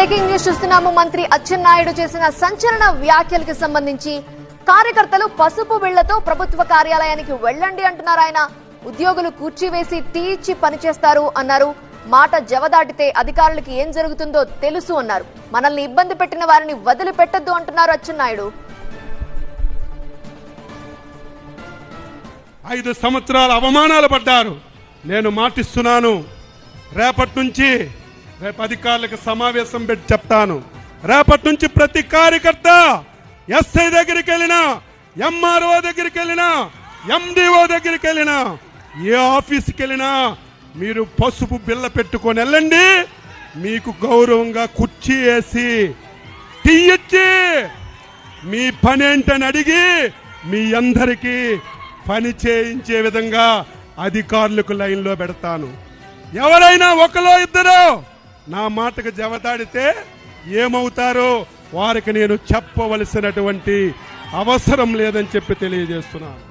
Breaking news చూస్తున్నాము. మంత్రి అచ్చెన్నాయుడు చేసిన సంచలన వ్యాఖ్యలకు సంబంధించి కార్యకర్తలు పసుపు బిళ్లతో ప్రభుత్వ కార్యాలయానికి వెళ్ళండి అంటున్నారు ఆయన. ఉద్యోగులు కూర్చీవేసి తీర్చి పనిచేస్తారు అన్నారు. మాట జవదాటితే అధికారులకి ఏం జరుగుతుందో తెలుసు అన్నారు. మనల్ని ఇబ్బంది పెట్టిన వారిని వదిలిపెట్టద్దు అంటున్నారు అచ్చెన్నాయుడు. 5 సంవత్సరాలు అవమానాలు పడ్డారు. నేను మాటిస్తున్నాను, రేపటి నుంచి అధికారులకు సమావేశం పెట్టి చెప్తాను. రేపటి నుంచి ప్రతి కార్యకర్త ఎస్ఐ దగ్గరికి వెళ్ళినా, ఎంఆర్ఓ దగ్గరికి వెళ్ళినా, ఎండిఓ దగ్గరికి వెళ్ళినా, ఏ ఆఫీస్కి వెళ్ళినా మీరు పసుపు బిళ్ళ పెట్టుకొని వెళ్ళండి. మీకు గౌరవంగా కుర్చీ వేసి తీయచ్చి మీ పని ఏంటని అడిగి మీ అందరికీ పని చేయించే విధంగా అధికారులకు లైన్లో పెడతాను. ఎవరైనా ఒకలో ఇద్దరు నా మాటకు జవదాడితే ఏమవుతారో వారికి నేను చెప్పవలసినటువంటి అవసరం లేదని చెప్పి తెలియజేస్తున్నాను.